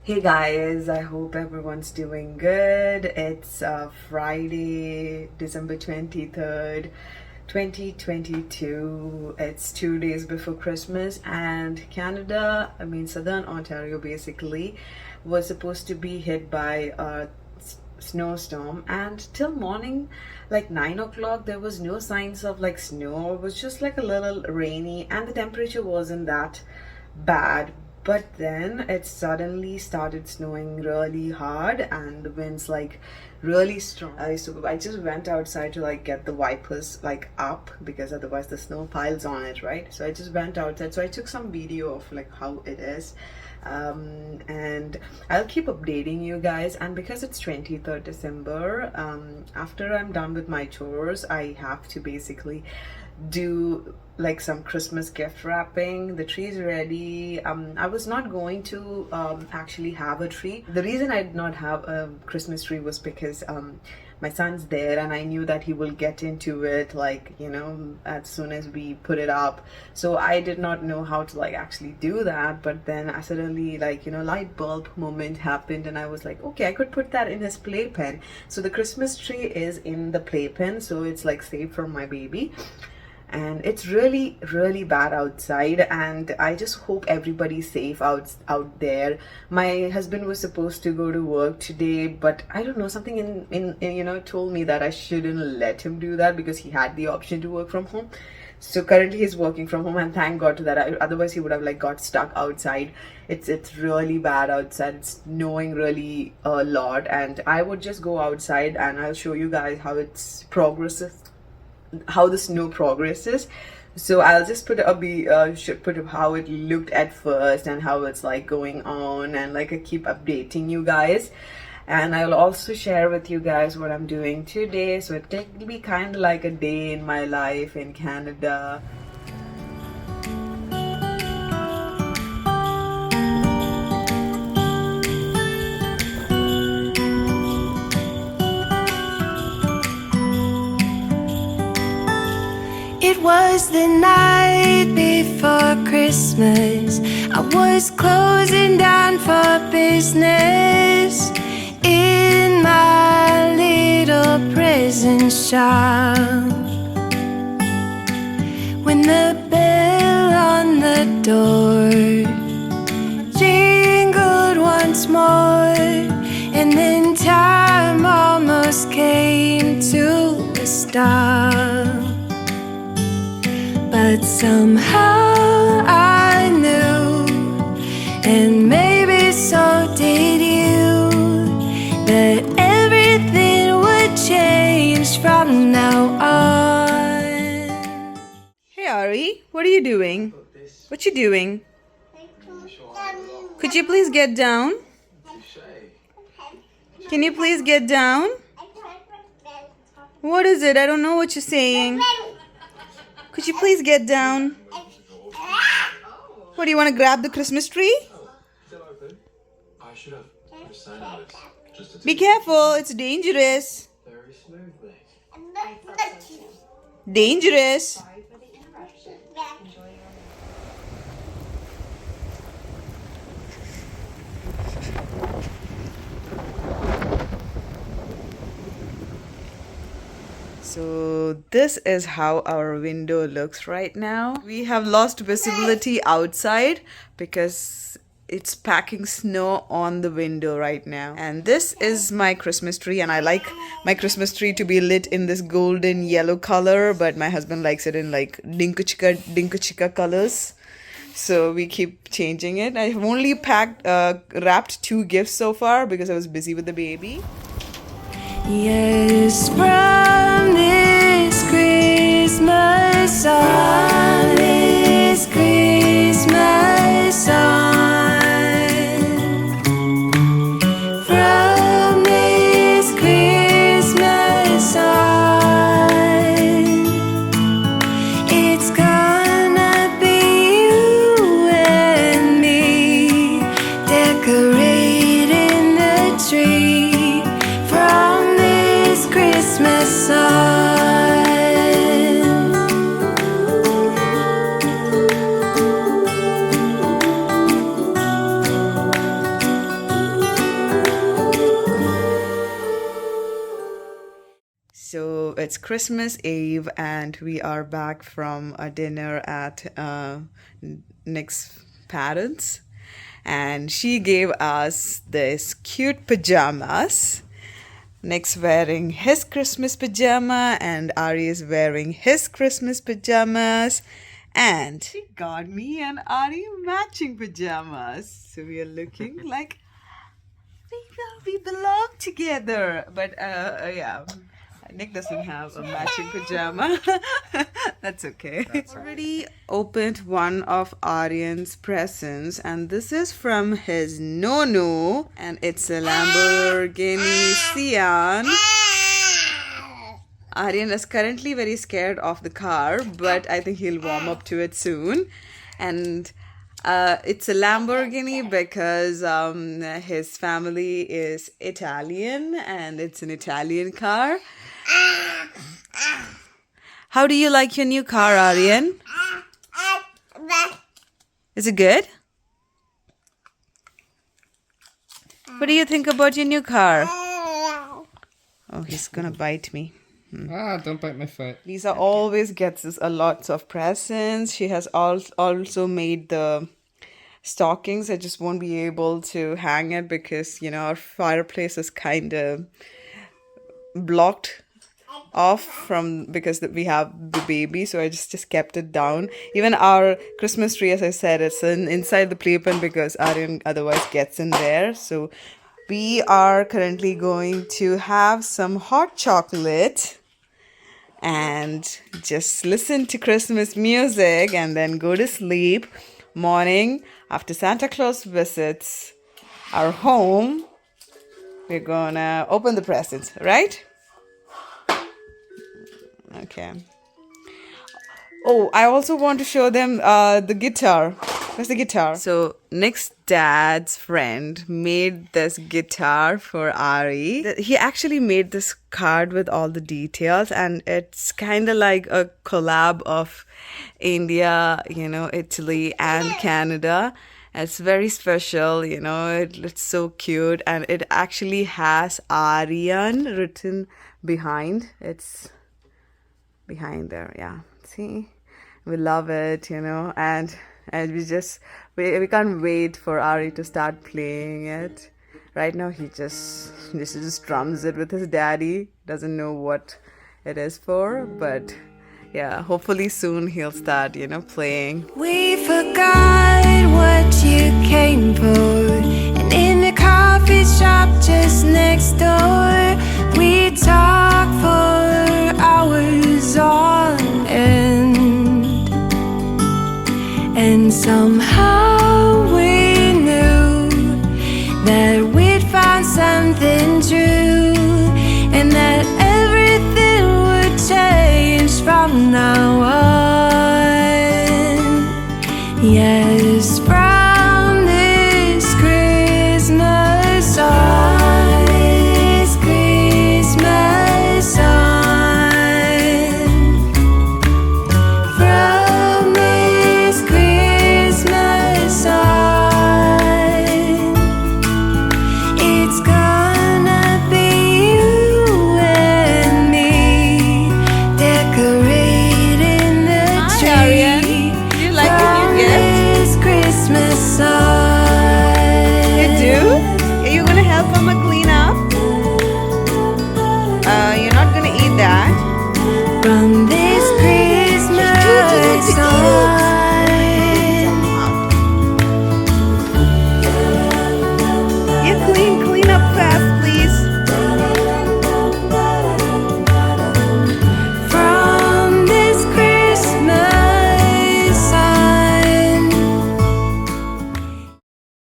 Hey guys, I hope everyone's doing good. It's Friday, December 23rd, 2022. It's 2 days before Christmas, and Canada, Southern Ontario basically, was supposed to be hit by a snowstorm. And till morning, like 9 o'clock, there was no signs of like snow. It was just like a little rainy, and the temperature wasn't that bad. But then it suddenly started snowing really hard, and the winds like really strong. I just went outside to like get the wipers like up, because otherwise the snow piles on it, right? So I just went outside. So I took some video of like how it is. And I'll keep updating you guys. And because it's 23rd December, after I'm done with my chores, I have to basically do like some Christmas gift wrapping. The tree's ready. I was not going to actually have a tree. The reason I did not have a Christmas tree was because my son's there, and I knew that he will get into it like, as soon as we put it up. So I did not know how to like actually do that. But then I suddenly like, light bulb moment happened, and I was like, okay, I could put that in his playpen. So the Christmas tree is in the playpen, so it's like safe for my baby. And it's really bad outside, and I just hope everybody's safe out there. My husband was supposed to go to work today, but I don't know, something in told me that I shouldn't let him do that, because he had the option to work from home. So currently he's working from home, and thank God to that. Otherwise he would have like got stuck outside. It's really bad outside. It's snowing really a lot, and I would just go outside and I'll show you guys how it's progresses, how the snow progresses. So I'll just should put up how it looked at first and how it's like going on, and like I keep updating you guys. And I'll also share with you guys what I'm doing today. So it'll be kind of like a day in my life in Canada. It was the night before Christmas. I was closing down for business in my little present shop, when the bell on the door jingled once more, and then time almost came to a stop. But somehow I knew, and maybe so did you, that everything would change from now on. Hey Ari, what are you doing? What you doing? Could you please get down? Can you please get down? What is it? I don't know what you're saying. Could you please get down? What, do you want to grab the Christmas tree? Be careful, it's dangerous. Dangerous. So this is how our window looks right now. We have lost visibility outside because it's packing snow on the window right now. And this is my Christmas tree, and I like my Christmas tree to be lit in this golden yellow color, but my husband likes it in like dinka chica colors. So we keep changing it. I've only wrapped 2 gifts so far because I was busy with the baby. Yes, from this Christmas on, from this Christmas on, from this Christmas on, it's gonna be you and me decorating the tree. Christmas song. it's Christmas Eve, and we are back from a dinner at Nick's parents, and she gave us this cute pajamas. Nick's wearing his Christmas pajama, and Ari is wearing his Christmas pajamas. And she got me and Ari matching pajamas. So we are looking like we belong together. But yeah, Nick doesn't have a matching pajama. That's okay. Already opened one of Aryan's presents, and this is from his Nono, and it's a Lamborghini Sian. Aryan is currently very scared of the car, but I think he'll warm up to it soon. And it's a Lamborghini because his family is Italian, and it's an Italian car. How do you like your new car, Aryan? Is it good? What do you think about your new car? Oh, he's gonna bite me. Don't bite my foot. Lisa always gets us a lots of presents. She has also made the stockings. I just won't be able to hang it because, you know, our fireplace is kind of blocked off from because we have the baby, so I just kept it down. Even our Christmas tree, as I said, it's inside the playpen because Aryan otherwise gets in there. So we are currently going to have some hot chocolate and just listen to Christmas music and then go to sleep. Morning, after Santa Claus visits our home, we're gonna open the presents, right? Okay. Oh, I also want to show them the guitar. Where's the guitar? So Nick's dad's friend made this guitar for Ari. He actually made this card with all the details, and it's kind of like a collab of India, you know, Italy and Canada. It's very special, you know, it's so cute, and it actually has Aryan written behind. It's behind there, yeah. See, we love it, you know, and we can't wait for Ari to start playing it. Right now he just drums it with his daddy. Doesn't know what it is for, but yeah, hopefully soon he'll start, you know, playing. We forgot what you came for, and in the coffee shop just next door, we talked for hours on end, and somehow we knew that we'd found something true, and that everything would change from now on. Yes, from this Christmas on, this Christmas on, from this Christmas on, it's gonna be you and me decorating the tree. Hi, Aryan. Do you like the new gift? This Christmas on. You do? Are you gonna help Mama clean up? You're not gonna eat that. From